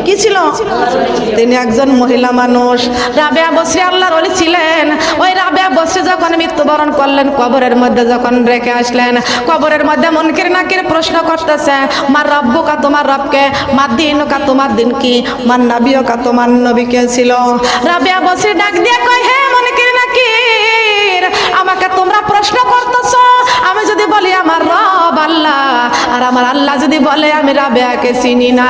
কি ছিল? তিনি একজন মহিলা মানুষ। রাবেয়া বসরি আল্লাহর ওলি ছিলেন। ওই রাবেয়া বসরি যখন মৃত্যুবরণ করলেন, কবরের মধ্যে যখন রেখে আসলেন, কবরের মধ্যে মুনকির নাকির প্রশ্ন করতেছে, মার রব্বুকা, তোমার রবকে, মার দিনুকা, তোমার দিন কি, মার নবিয়কা, তোমার নবী কে ছিল? রাবেয়া বসরি ডাক দিয়ে কয়, হে মুনকির নাকির, আমাকে তোমরা প্রশ্ন করতেছো, আমি যদি বলি আমার রব আল্লাহ, আর আমার আল্লাহ যদি বলে আমি রাবেয়াকে চিনি না,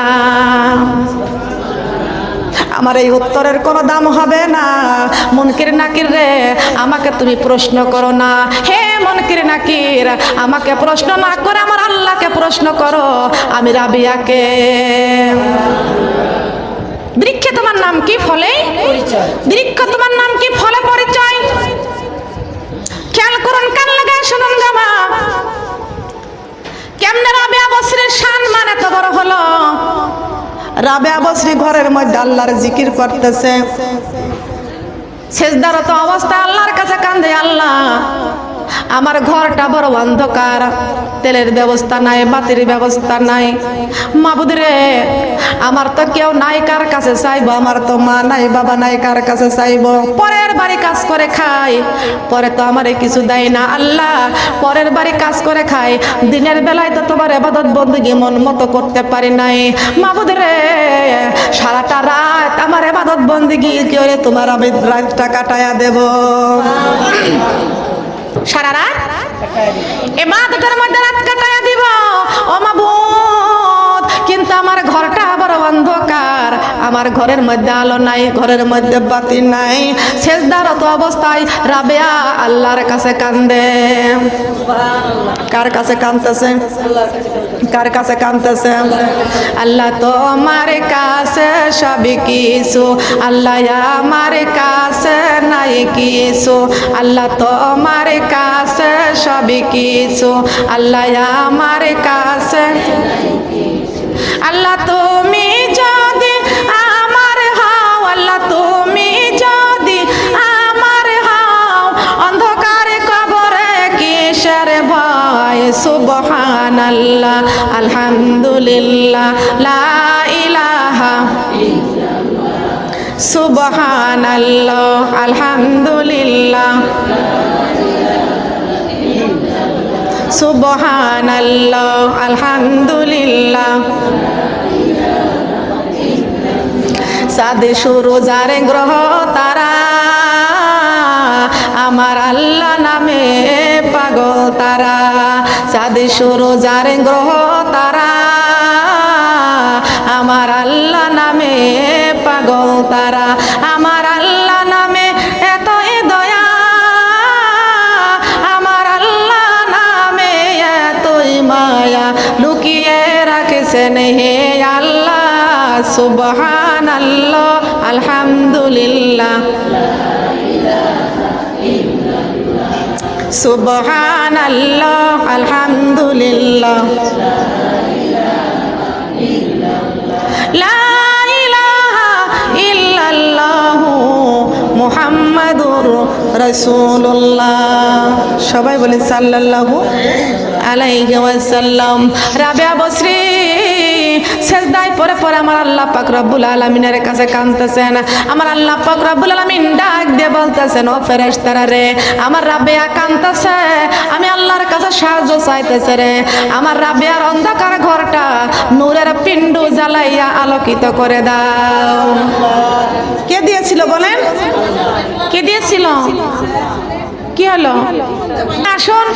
আমার এই উত্তরের কোনো দাম হবে না। মুনকির নাকির রে, আমাকে তুমি প্রশ্ন করো না। হে মুনকির নাকির, আমাকে প্রশ্ন না করে আমার আল্লাহকে প্রশ্ন করো, আমি রাবিয়াকে। বৃক্ষ তোমার নাম কি, ফলে পরিচয়। বৃক্ষ তোমার নাম কি, ফলে পরিচয়। খেয়াল করুন, কান লাগায় শুনুন জামা, কেমনে রাবেয়া বসরির শান মানে তো বড় হলো। রাবেয়া বসরি ঘরের মধ্যে আল্লাহর জিকির করতেছে, সেজদারত অবস্থায় আল্লাহর কাছে কান্দে, আল্লাহ আমার ঘরটা বড় অন্ধকার, তেলের ব্যবস্থা নাই, বাতির ব্যবস্থা নাই, মাবুদ রে আমার তো কেউ নাই, কার কাছে চাইবো, আমার তো মা নাই, বাবা নাই, কার কাছে চাইবো, পরের বাড়ি কাজ করে খাই, পরে তো আমারে কিছু দেয় না, আল্লাহ পরের বাড়ি কাজ করে খাই, দিনের বেলায় তো তোমার ইবাদত বন্দেগী মন মতো করতে পারি নাই, মাবুদ রে সারাটা রাত আমার ইবাদত বন্দেগী করে তোমার আমি রাতটা কাটায়া দেব, সারা রাত ইবাদতের মধ্যে রাত কাটায়া দিব ও মাবুদ, কিন্তু আমার ঘরটা বড় অন্ধকার, আমার ঘরের মধ্যে আলো নাই, ঘরের মধ্যে বাতি নাই। সেজদারত অবস্থায় রাবেয়া আল্লাহর কাছে কান্দে। কার কাছে কাঁদতেছে? কার কাছে কাঁদতেছে? আল্লাহ তোমার কাছে সবই কিছু, আল্লাহ আমার কাছে নাই কিছু, আল্লাহ তোমার কাছে সবই কিছু, আল্লাহ আমার কাছে, আল্লাহ তুমি যদি আমার হও, আল্লাহ তুমি যদি আমার হও, অন্ধকারে কবরে কিসের ভয়, সুবহানাল্লাহ আলহামদুলিল্লাহ লা ইলাহা ইল্লাল্লাহ, সুবহানাল্লাহ আলহামদুলিল্লাহ, সুবহানাল্লাহ আলহামদুলিল্লাহ। সাদে শুরু যারে গ্রহ তারা, আমার আল্লাহ নামে পাগল তারা, সাদে শুরু যারে গ্রহ তারা, আমার আল্লাহ নামে পাগল তারা, আমার আল্লাহ নামে এতই দয়া, আমার আল্লাহ নামে এতই মায়া, লুকিয়ে রাখেছেন হে আল্লাহ, সুবহানাল্লাহ আলহামদুলিল্লাহ, সুবহানাল্লাহ আলহামদুলিল্লাহ, লা ইলাহা ইল্লাল্লাহু মুহাম্মাদুর রাসূলুল্লাহ। সবাই বলেন সাল্লাল্লাহু আলাইহি ওয়াসাল্লাম। রাবেয়া বসরি সেজদায় পরে পরে আমার আল্লাহ পাক রব্বুল আলামিনের কাছে কাঁদতেছেন। আমার আল্লাহ পাক রব্বুল আলামিন ডাক দিয়ে বলতেছেন, ও ফেরেশতারা রে, আমার রাবেয়া কাঁদতেছে, আমি আল্লাহর কাছে সাহায্য চাইতেছে রে, আমার রাবেয়ার অন্ধকার ঘরটা নূরের পিণ্ড জ্বালাইয়া আলোকিত করে দাও। কে দিয়েছিল বলেন? কে দিয়েছিল? কি হলো? আসুন,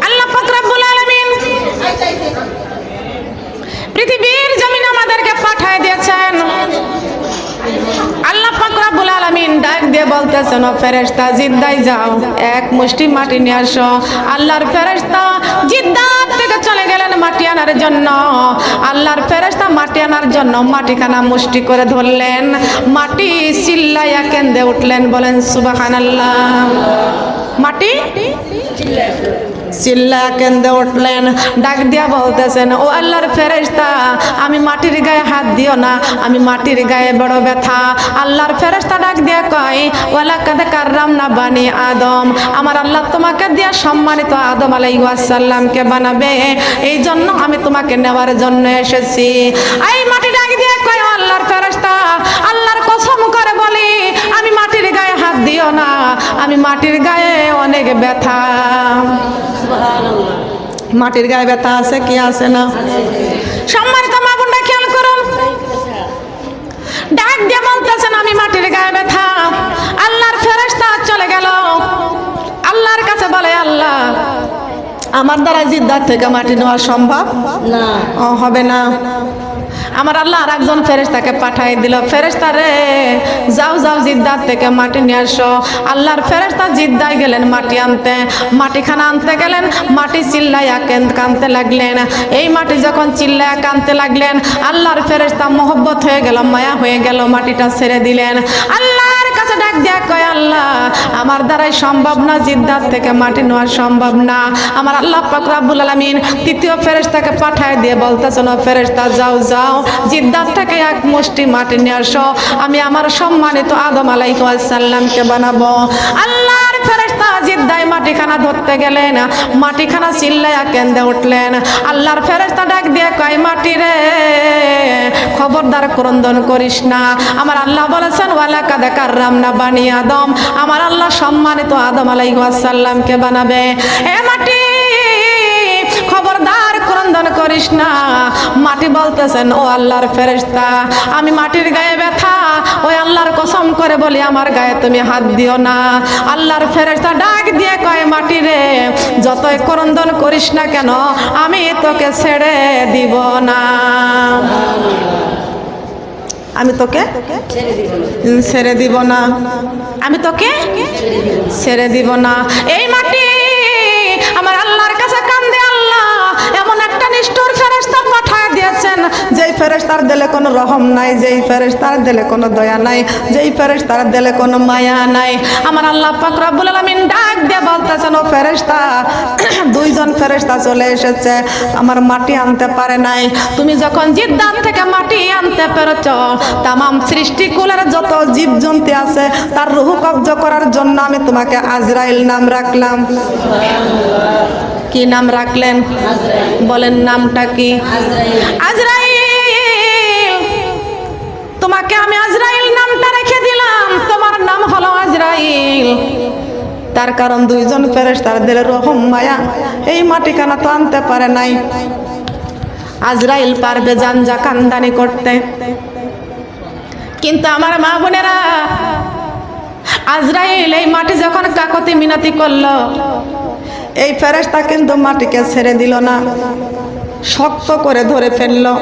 আল্লাহ পাক রব্বুল আলামিন পৃথিবীর জমিন আমাদেরকে পাঠিয়ে দিয়েছেন। আল্লাহ পাক রব্বুল আলামিন ডাক দিয়ে বলতেছেন, ও ফেরেশতা জিদ্দায় যাও, এক মুষ্টি মাটি নিয়ে আসো। আল্লাহর ফেরেশতা জিদ্দাত থেকে চলে গেলেন মাটি আনার জন্য। আল্লাহর ফেরেশতা মাটি আনার জন্য মাটিখানা মুষ্টি করে ধরলেন, মাটি চিল্লাইয়া কেঁদে উঠলেন, বলেন সুবহানাল্লাহ। মাটি চিল্লায়া কেঁদে উঠলেন, ডাক দিয়া বলতেছেন, ও আল্লাহর ফেরেশতা, আমি মাটির গায়ে হাত দিও না, আমি মাটির গায়ে বড় ব্যথা। আল্লাহর ফেরেশতা ডাক দিয়া কয়, ওয়ালাকাদ কাররামনা বানি আদম, আমার আল্লাহ তোমাকে দিয়া সম্মানিত আদম আলাইহিস সালামকে বানাবে, এই জন্য আমি তোমাকে নেওয়ার জন্য এসেছি। এই মাটি ডাক দিয়ে কয়, আল্লাহর ফেরেশতা, আল্লাহর কসম করে বলি, আমি মাটির গায়ে হাত দিও না, আমি মাটির গায়ে অনেক ব্যথা। সুবহানাল্লাহ। মাটির গায়ে ব্যথা আছে কি আছে না? সম্মানিত মা বোনরা খেয়াল করুন, ডাক দিয়ে বলতেছেন আমি মাটির গায়ে ব্যথা। আল্লাহর ফেরেশতা চলে গেল, আল্লাহর কাছে বলে, আল্লাহ আমার দ্বারা জিদ্দার থেকে মাটি নেওয়া সম্ভব না, হবে না। আমার আল্লাহ আর একজন ফেরেশতাকে পাঠাই দিল, ফেরেশতা রে যাও যাও জিদ্দার থেকে মাটি নিয়ে আসো। আল্লাহর ফেরেশতা জিদ্দায় গেলেন মাটি আনতে, মাটিখানা আনতে গেলেন, মাটি চিল্লাইয়া কাঁদতে লাগলেন। এই মাটি যখন চিল্লাইয়া কাঁদতে লাগলেন, আল্লাহর ফেরেশতা মোহব্বত হয়ে গেল, মায়া হয়ে গেল, মাটিটা ছেড়ে দিলেন। আল্লাহর কাছে ডাক দিয়া কয়, আল্লাহ আমার দ্বারাই সম্ভব না, জিদ্দার থেকে মাটি নেওয়া সম্ভব না। আমার আল্লাহ পাক রব্বুল আলামিন তৃতীয় ফেরেশতাকে পাঠায় দিয়ে বলতেছেন, ফেরেশতা যাও যাও জিদ্দার থেকে এক মুষ্টি মাটি নিয়ে আসো, আমি আমার সম্মানিত আদম আলাইহিস সালামকে বানাবো। আল্লাহর ফেরেশতা জিদ্দায় মাটিখানা ধরতে গেলেন, মাটিখানা চিল্লাইয়া কেঁদে উঠলেন। আল্লাহর ফেরেশতা ডাক দিয়ে কয়, মাটি রে খবরদার ক্রন্দন করিস না, আমার আল্লাহ বলেছেন ওয়ালাকাদ কাররামনা বানি আদম, আমার আল্লাহ সম্মানিত আদম আলাইহিস সালামকে বানাবে। এ মাটি খবরদার ক্রন্দন করিস না। মাটি বলতেছেন, ও আল্লাহর ফেরেশতা, আমি মাটির গায়ে ব্যথা, ওই আল্লাহর কসম করে বলি আমার গায়ে তুমি হাত দিও না। আল্লাহর ফেরেশতা ডাক দিয়ে কয়, মাটি রে যতই ক্রন্দন করিস না কেন, আমি তোকে ছেড়ে দিব না, আমি তোকে ছেড়ে দিব না, আমি তোকে ছেড়ে দিব না। এই মাটি আমার আল্লাহর কাছে কান্দে, আল্লাহ এমন একটা নিষ্ঠুর ফেরেশতা পাঠায় দিয়েছেন, যেই ফেরেশতার দিলে কোনো রহম নাই, যেই ফেরেশতার দিলে কোনো দয়া নাই, যেই ফেরেশতার দিলে কোনো মায়া নাই। আমার আল্লাহ পাক রব্বুল আলামিন ডাক দিয়ে বলতেছেন, ও ফেরেশতা, দুইজন ফেরেশতা চলে এসেছে, আমার মাটি আনতে পারে নাই। তুমি যখন জিদ্দার থেকে মাটি আনতে পেরেছ, তামাম সৃষ্টিকুলের যত জীবজন্তু আছে তার রূহ কবজ করার জন্য আমি তোমাকে আজরাইল নাম রাখলাম। কি নাম রাখলেন? বলেন নামটা কি? আজরাইল। তোমাকে আমি আজরাইল নামটা রেখে দিলাম, তোমার নাম হলো আজরাইল। তার কারণ দুইজন ফেরেশতার দিলে রহম মায়া, এই মাটিখানা তো আনতে পারে নাই। আজরাইল পারবে জানজা কান্দানি করতে, কিন্তু আমার মা বোনেরা, আজরাইল এই মাটি যখন কাকতি মিনতি করলো, এই ফেরেশতা কিন্তু মাটিকে ছেড়ে দিল না, শক্ত করে ধরে ফেললো।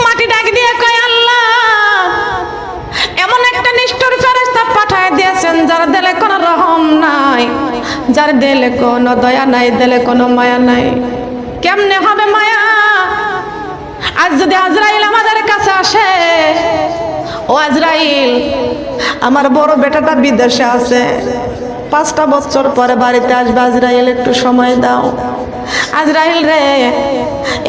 মাটি ডাক দিয়ে কয়, আল্লাহ এমন একটা নিষ্ঠুর ফেরেশতা পাঠায় দিয়েছেন যার দিলে কোনো রহম নাই, যার দিলে কোনো দয়া নাই, দিলে কোনো মায়া নাই। কেমনে হবে মায়া? আজ যদি আজরাইল আমাদের কাছে আসে, ও আজরাইল আমার বড় বেটাটা বিদেশে আছে, 5টা বছর পরে বাড়িতে আসবে, আজরাইল একটু সময় দাও। আজরাইল রে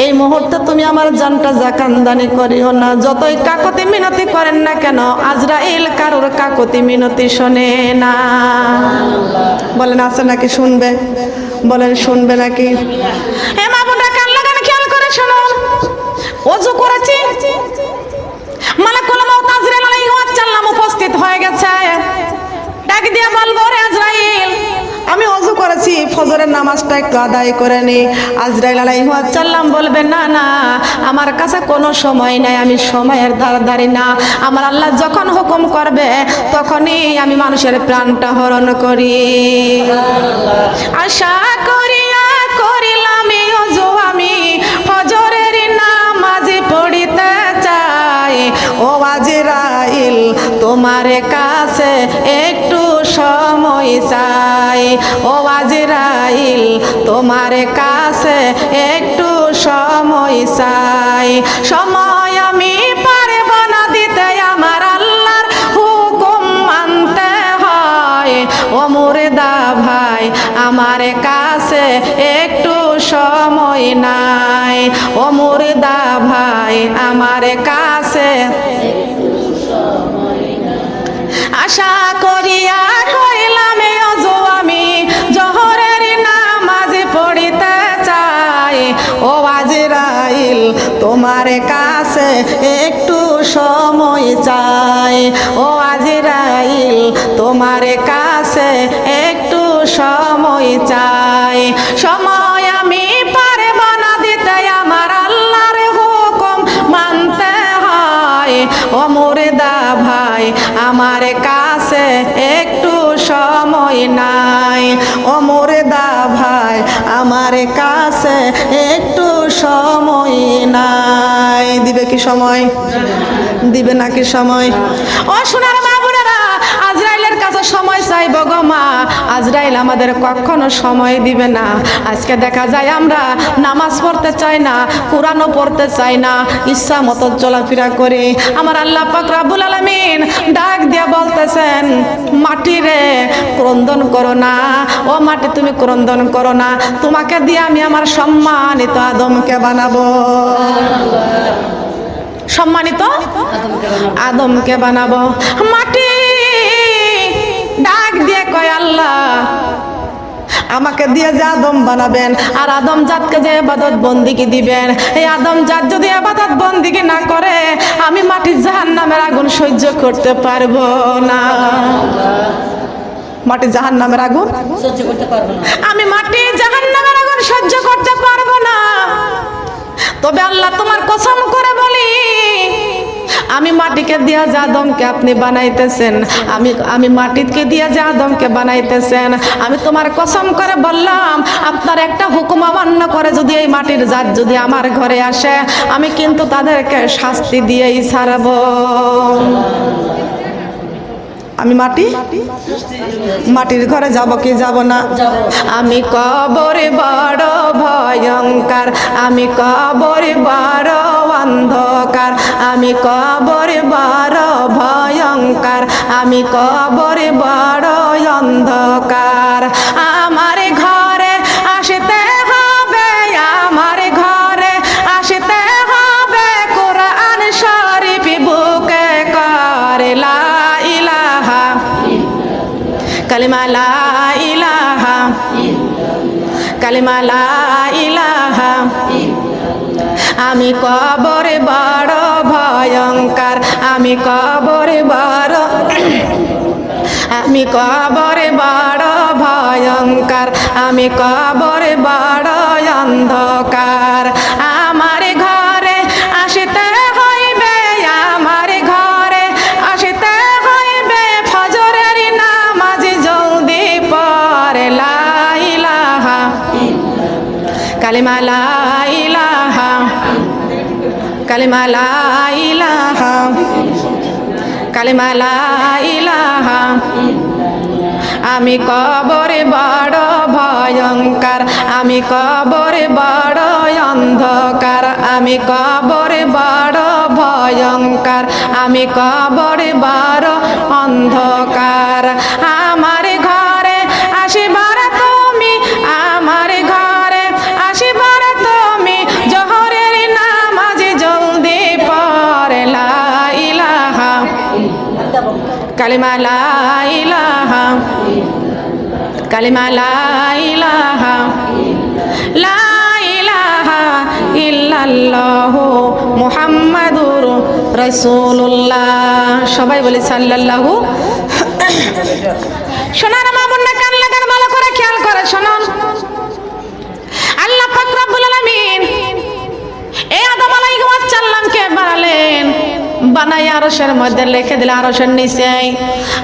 এই মুহূর্তে তুমি আমার জানটা জাকান্দানি করিও না, যতই কাকতি মিনতি করেন না কেন, আজরাইল কারোর কাকতি মিনতি শোনে না। বলেন আছে নাকি শুনবে? বলেন শুনবে নাকি? হে মা বোনরা কান লাগান, খেয়াল করে শুনুন। ওযু করেছি, মালাকুল মউত আজরাইল আলাইহিস সালাম উপস্থিত হয়ে গেছে। ডাক দিয়ে বলবো, রে আজরাইল আমি ওযু করেছি, ফজরের নামাজটা একটু আদায় করে নি। আজরাইল আলাইহিস সালাম বলবে, না না আমার কাছে কোনো সময় নাই, আমি সময়ের ধারধারি না, আমার আল্লাহ যখন হুকুম করবে তখনই আমি মানুষের প্রাণটা হরণ করি। আশা করিয়া করিলাম ওযু, আমি ফজরের নামাজ পড়িতে চাই, ও আজরাইল তোমার কাছে একটু সময় চাই, ও আজরাইল তোমার কাছে একটু সময় চাই। সময় আমি পারব না দিতে, আমার আল্লাহর হুকুম মানতে হয়, ও মুর্দা ভাই আমার কাছে কাছে একটু সময় নাই। ও মুর্দা ভাই আমার কাছে আশা করিয়া কইলাম অজু আমি জোহরের নামাজ পড়িতে চাই। ও আজরাইল তোমার কাছে একটু সময় চাই। ও আজরাইল তোমার কাছে একটু সময় চাই। সময় আমি পারব না দিতে, আমার আল্লাহর হুকুম মানতে হয়। ও মুর্দা ভাই আমার কাছে একটু সময় নাই। ও মুর্দা ভাই আমার কাছে একটু সময় নাই। দিবে কি সময়? দিবে নাকি সময়? ও সোনার মা বোনেরা, আজরাইলের কাছে সময় চাইব গো মা, আজরাইল আমাদের কখনো সময় দিবে না। আজকে দেখা যায় আমরা নামাজ পড়তে চাই না, কোরআনও পড়তে চাই না, ইচ্ছা মতো চলাফেরা করি। আমার আল্লাহ পাক রব্বুল আলামিন ডাক দিয়ে বলতেছেন, মাটি রে ক্রন্দন করো না, ও মাটি তুমি ক্রন্দন করো না, তোমাকে দিয়ে আমি আমার সম্মানিত আদমকে বানাবো। সম্মানিত আদমকে বানাবো। মাটি ডাক দিয়ে কয়, আল্লাহ আমাকে দিয়ে যে আদম বানাবেন আর আদম জাতকে যে ইবাদত বন্দিগি দিবেন, এই আদম জাত যদি ইবাদত বন্দিগি না করে আমি মাটির জাহান্নামের আগুন সহ্য করতে পারবো না। মাটি জাহান্নামের আগুন সহ্য করতে পারবো না, আমি মাটি জাহান্নামের আগুন সহ্য করতে পারবো না। তবে আল্লাহ তোমার কসম করে বলি, আমি মাটিকে দিয়া যে আদমকে আপনি বানাইতেছেন, আমি মাটিকে দিয়া যে আদমকে বানাইতেছেন, আমি তোমার কসম করে বললাম আপনার একটা হুকুম অমান্য করে যদি এই মাটির জাত যদি আমার ঘরে আসে, আমি কিন্তু তাদেরকে শাস্তি দিয়েই ছাড়বো। আমি মাটির ঘরে যাব কি যাব না? আমি কবরে বড় ভয়ঙ্কর, আমি কবরে বড় অন্ধকার, আমি কবরে বড় ভয়ঙ্কর, আমি কবরে বড় অন্ধকার। আমার ঘরে আসতে হবে, আমার ঘরে আসতে হবে, কোরআন শরীফ বুকে করে লা ইলাহা কালিমা লা ইলাহা কালিমা লা ইলাহা। আমি কবরে বড় ভয়ঙ্কর, আমি কবরে বড়, আমি কবরে বড় ভয়ঙ্কর, আমি কবরে বড় অন্ধকার। আমার ঘরে আসতে হইবে, আমার ঘরে আসতে হইবে, ফজরের নামাজ জলদি পড়ে লা ইলাহা কালিমা লা ইলাহা কালিমা লা ইলাহা কালিমা লা ইলাহা। আমি কবরে বড় ভয়ঙ্কর, আমি কবরে বড় অন্ধকার, আমি কবরে বড় ভয়ঙ্কর, আমি কবরে বড় অন্ধকার। আমার ঘরে আসিবার তুমি, আমার ঘরে আসিবার তুমি, জোহরের নামাজ জলদি পড়ে লা ইলাহা কালিমা লা ইলাহা কালিমা লা ইলাহা লা ইলাহা ইল্লাল্লাহু মুহাম্মাদুর রাসূলুল্লাহ। সবাই বলি সাল্লাল্লাহু। শোনার মা বোনরা কান লাগান, ভালো করে খেয়াল করে শুনুন। আল্লাহ পাক রব্বুল আলামিন এই আদম আলাইহিস সালামকে বানালেন, বানাই আরশের মধ্যে রেখে দিলেন, আরশের নিচে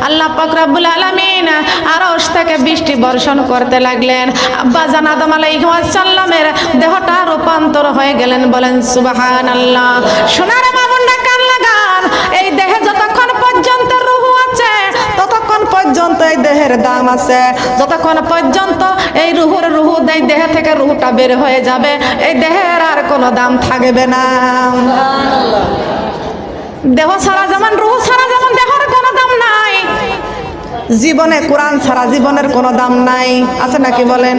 আল্লাহ পাক রব্বুল আলামিন আরশ থেকে বৃষ্টি বর্ষণ করতে লাগলেন। আব্বাজান আদম আলাইহিস সালামের দেহটা রূপান্তর হয়ে গেলেন, বলেন সুবহানাল্লাহ। সোনার মা বোনরা কান লাগান, এই দেহে যতক্ষণ পর্যন্ত রূহ আছে ততক্ষণ পর্যন্ত এই দেহের দাম আছে, যতক্ষণ পর্যন্ত এই রূহ দেহ থেকে রূহটা বের হয়ে যাবে এই দেহের আর কোনো দাম থাকবে না। দেহ ছাড়া যেমন রূহ ছাড়া যেমন দেহের কোনো দাম নাই, জীবনে কোরআন ছাড়া জীবনের কোনো দাম নাই, আছে নাকি বলেন?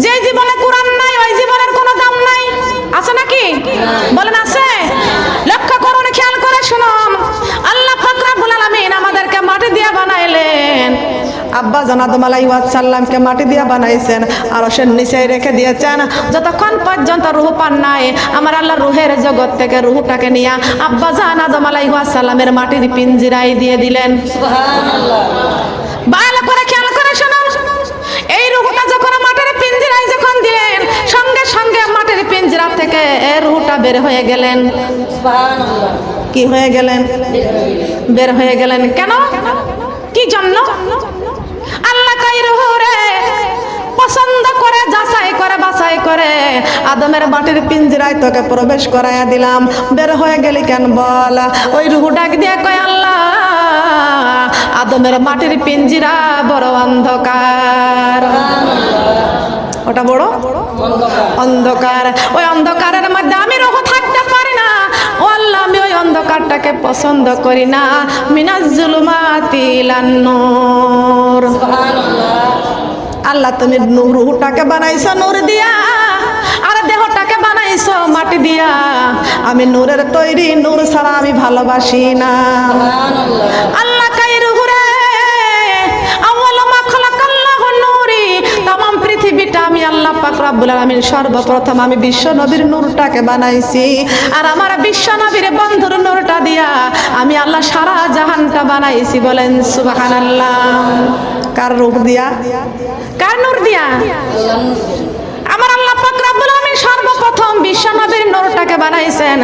যে জীবনে কোরআন নাই ওই জীবনের কোনো দাম নাই, আছে নাকি? বলেন আছে? লক্ষ্য করুন, খেয়াল করে শুনুন, আল্লাহ পাক রব্বুল আলামিন আমাদেরকে মাটি দিয়ে বানাইলেন। আব্বা জান আদম আলাইহিস সালামকে মাটি দিয়ে বানাইছেন, আরশের নিচে রেখে দিয়েছেন। যতক্ষণ পর্যন্ত রূহ পান নাই, আমার আল্লাহ রূহের জগৎ থেকে রূহটাকে নিয়ে আব্বা জান আদম আলাইহিস সালামের মাটির পিঞ্জিরায় দিয়ে দিলেন। সুবহানাল্লাহ। ভালো করে খেয়াল করে শুনুন, এই রূহটা যখন মাটির পিঞ্জিরায় যখন দিলেন, সঙ্গে সঙ্গে মাটির পিঞ্জিরা থেকে এই রূহটা বের হয়ে গেলেন। সুবহানাল্লাহ। কি হয়ে গেলেন? বের হয়ে গেলেন। কেন? কি জন্য? আল্লাহ কই রূহরে পছন্দ করে, যাচাই করে, বাছাই করে আদমের মাটির পিঞ্জিরায় তোকে প্রবেশ করাইয়া দিলাম, বের হয়ে গেলি কেন বল? ওই রূহ ডাক দিয়ে কয়, আল্লাহ আদমের মাটির পিঞ্জিরা বড় অন্ধকার। ওটা বড় অন্ধকার, ওই অন্ধকারের মধ্যে আমি রূহ থাকতে পারি না। ও আল্লাহ, আমি ওই অন্ধকারটাকে পছন্দ করি না। মিনাজ জুলুমাতি ইলান নূর। আল্লাহ তুমি রূহটাকে বানাইছো নূর দিয়া, আর দেহটাকে বানাইছো মাটি দিয়া। আমি নূরের তৈরি, নূর ছাড়া আমি ভালোবাসি না। আল্লাহ কাই রূহরে আউয়ালু মা খালাকাল্লাহু নূরি, तमाम পৃথিবীটা আমি আল্লাহ পাক রব্বুল আলামিন সর্বপ্রথম আমি বিশ্ব নবীর নূরটাকে বানাইছি, আর আমার বিশ্ব নবীর বন্ধুর নূরটা দিয়া আমি আল্লাহ সারা জাহানটা বানাইছি। বলেন সুবহানাল্লাহ। কার রূহ দিয়া? কার নূর দিয়া? আমার আল্লাহ পাক রব্বুল আলামিন সর্বপ্রথম বিশ্ব নবীর নূরটাকে বানাইছেন,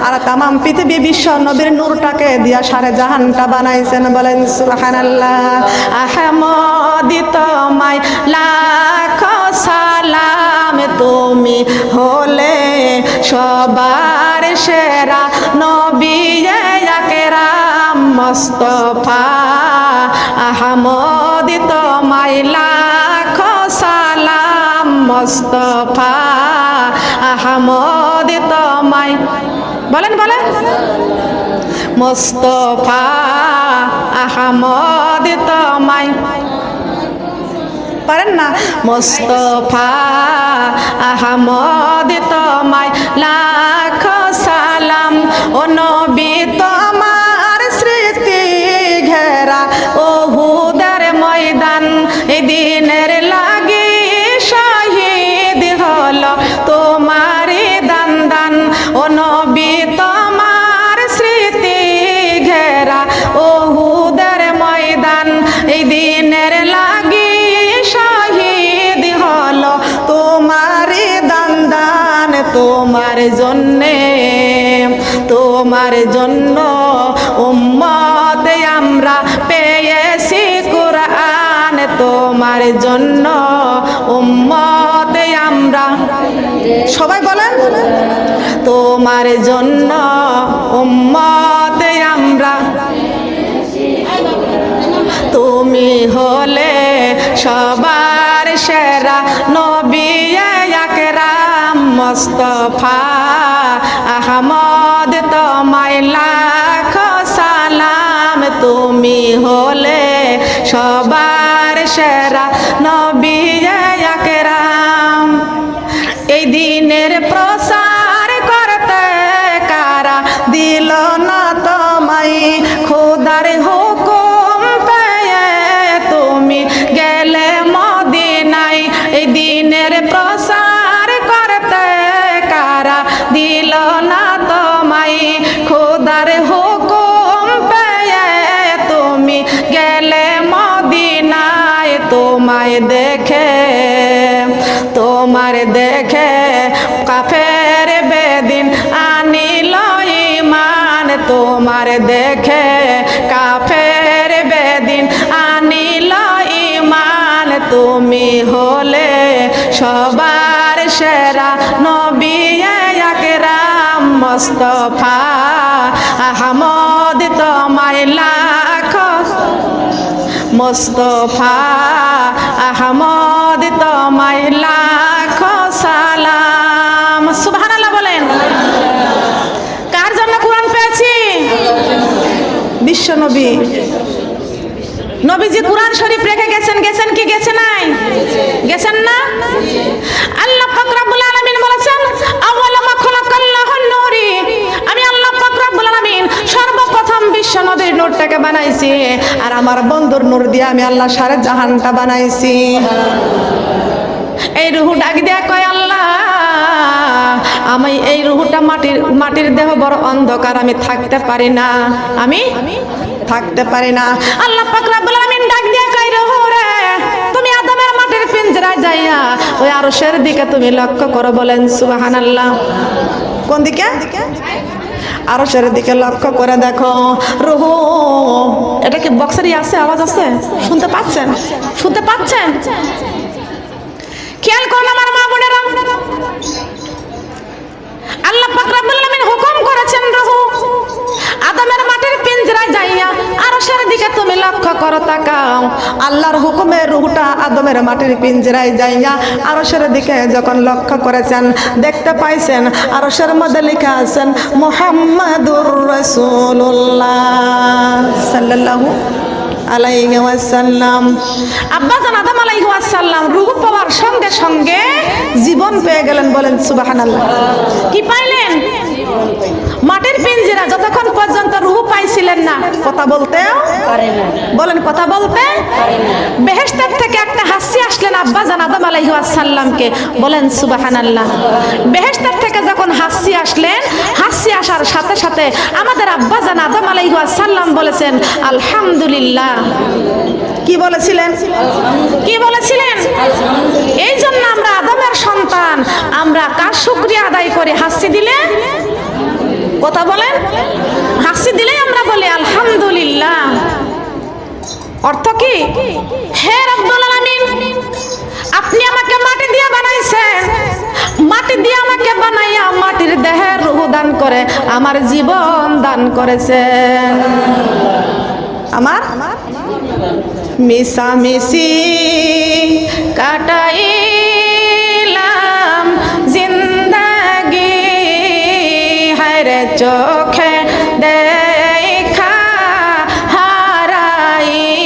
আর तमाम পৃথিবী বিশ্ব নবীর নূরটাকে দিয়া সারা জাহানটা বানাইছেন। বলেন সুবহানাল্লাহ। আহমদি তোমায় লাখ সালাম, তুমি হলে সবার সেরা নবী আকরাম মুস্তাফা। আহমদি তোমায় লাখ সালাম মুস্তাফা। আহমদি তোমায়, বলেন বলেন, মুস্তাফা আহমদি তোমায়, পারেন না? মুস্তাফা আহমদ তোমায় লাখ সালাম। ও নবী তোমার স্মৃতি ঘেরা ওহুদের ময়দান, এই দিনের লাগি শহীদ হলো তোমারই দান দান। ও নবী তোমার স্মৃতি ঘেরা ওহুদের ময়দান, এই দিনের লাগি শহীদ হলো তোমারই দান দান। তোমার জন্যে, তোমার জন্য উম্মত আমরা পেয়েছি কুরআন। তোমার জন্য উম্মত আমরা, সবাই বলেন, তোমার জন্য উম্মত আমরা। তুমি হলে সবার সেরা নবী আকরাম মুস্তাফা। আহমদ তোমায় লাখ সালাম, তুমি হলে সবার সেরা নবী আকরাম। এই দিনের প্রচার করতে কারা দিল না তোমায়, খোদার হুকুম পেয়ে তুমি গেলে মদিনায়। এই দিনের প্রচার করতে কারা দিল না তোমায়, খোদার হুকুম পেয়ে তুমি গেলে মদিনায়। তোমায় দেখে, তোমার দেখে কাফের বেদিন আনিল ঈমান। তোমার দেখে কাফের বেদিন আনিল ঈমান। তুমি হলে সবার সেরা নবী আকরাম মুস্তাফা। আহমদ তোমায় লাখ, মুস্তাফা আহমদ তোমায় লাখ সালাম। সুবহানাল্লাহ বলেন। কার জন্য কোরআন পেয়েছি? বিশ্ব নবী। নবীজি কোরআন শরীফ রেখে গেছেন, গেছেন কি গেছে নাই? গেছেন না? আল্লাহ পাক রব্বুল আলামিন বলেছেন আওয়ালা মা খালাকাল্লাহুন নূরি, আমি আল্লাহ পাক রব্বুল আলামিন সর্বপ্রথম বিশ্ব নবীর নূরটাকে বানাইছি, আর আমার বন্ধুর নূর দিয়ে আমি আল্লাহ সারা জাহানটা বানাইছি। এই রুহু ডাক দিয়া কয় আল্লাহ, আমি এই রুহুটা মাটির দেহ বড় অন্ধকার, আমি থাকতে পারি না, আমি থাকতে পারি না। আল্লাহ পাক রব্বুল আলামিন ডাক দিয়া কয় রুহু রে, তুমি আদমের মাটির পিঞ্জরায় যাইয়া ওই আরশের দিকে তুমি লক্ষ্য করো। বলেন সুবহানাল্লাহ। কোন দিকে? আরশের দিকে লক্ষ্য করে দেখো। রুহু, এটা কি বক্সেরই আছে? আওয়াজ আছে? শুনতে পাচ্ছেন? শুনতে পাচ্ছেন? খেয়াল করুন আমার মা বোনেরা, আল্লাহ পাক রব্বুল আলামিন হুকুম করেছেন রুহু আদমের মাটির পিঞ্জরায় যাইয়া আরশের দিকে তুমি লক্ষ্য করো, তাকাও। আল্লাহর হুকুমে রুহুটা আদমের মাটির পিঞ্জরায় যাইয়া আরশের দিকে যখন লক্ষ্য করেছেন, দেখতে পাইছেন আরশের মধ্যে লেখা আছেন মুহাম্মাদুর রাসূলুল্লাহ সাল্লাল্লাহু আলাইহি ওয়াসাল্লাম। আব্বাজান আদম আলাইহি ওয়াসাল্লাম রূহ পাওয়ার সঙ্গে সঙ্গে জীবন পেয়ে গেলেন। বলেন সুবহানাল্লাহ। কি পাইলেন? মাটির পিঞ্জরা। যতক্ষণ পর্যন্ত রূহ পাইছিলেন না, কথা বলতেও পারে না। বলেন কথা বলতে পারে না। বেহেশতের থেকে একটা হাসি আসলেন আব্বাজান আদম আলাইহি ওয়াসাল্লামকে। বলেন সুবহানাল্লাহ। বেহেশতের থেকে যখন হাসি আসলেন, হাসি আসার সাথে সাথে আমাদের আব্বাজান আদম আলাইহি ওয়াসাল্লাম বলেছেন আলহামদুলিল্লাহ। কি বলেছিলেন? কি বলেছিলেন? এই জন্য আমরা আদমের সন্তান, আমরা কার শুকরিয়া আদায় করে হাসি দিলে, কথা বলেন, হাসি দিলে আমরা বলি আলহামদুলিল্লাহ। অর্থ কি? হে রব্বুল আলামিন, আপনি আমাকে মাটি দিয়ে বানাইছেন, মাটি দিয়ে আমাকে বানাইয়া মাটির দেহের রূহ দান করে আমার জীবন দান করেছেন। আমার মিশামিশি কাটাইলাম জিন্দেগি, হায়রে চোখে দেখা হারাইলাম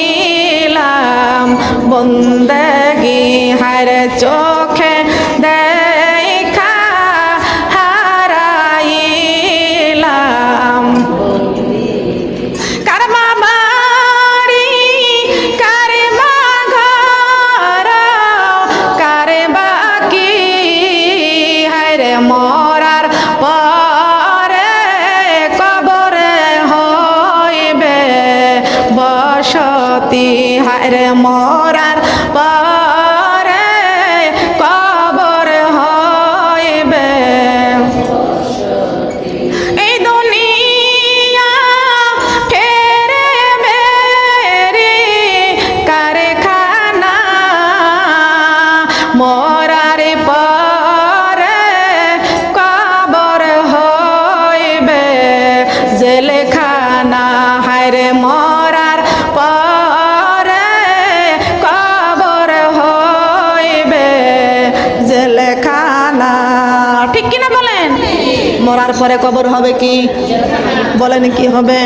বন্দেগি, হায়রে চোখে দেখা হারাইলাম। মরার পরে কবরে হইবে বসতি, হায়রে মরার পরে কবর হইবে। এই দুনিয়া ফেরে মেরি কারখানা, মরার পরে কবর হইবে জেলখানা, হায়রে মরার পরে কবর হইবে জেলখানা। ঠিক কিনা বলেন? মরার পরে কবর হবে কি? বলেন কি হবে?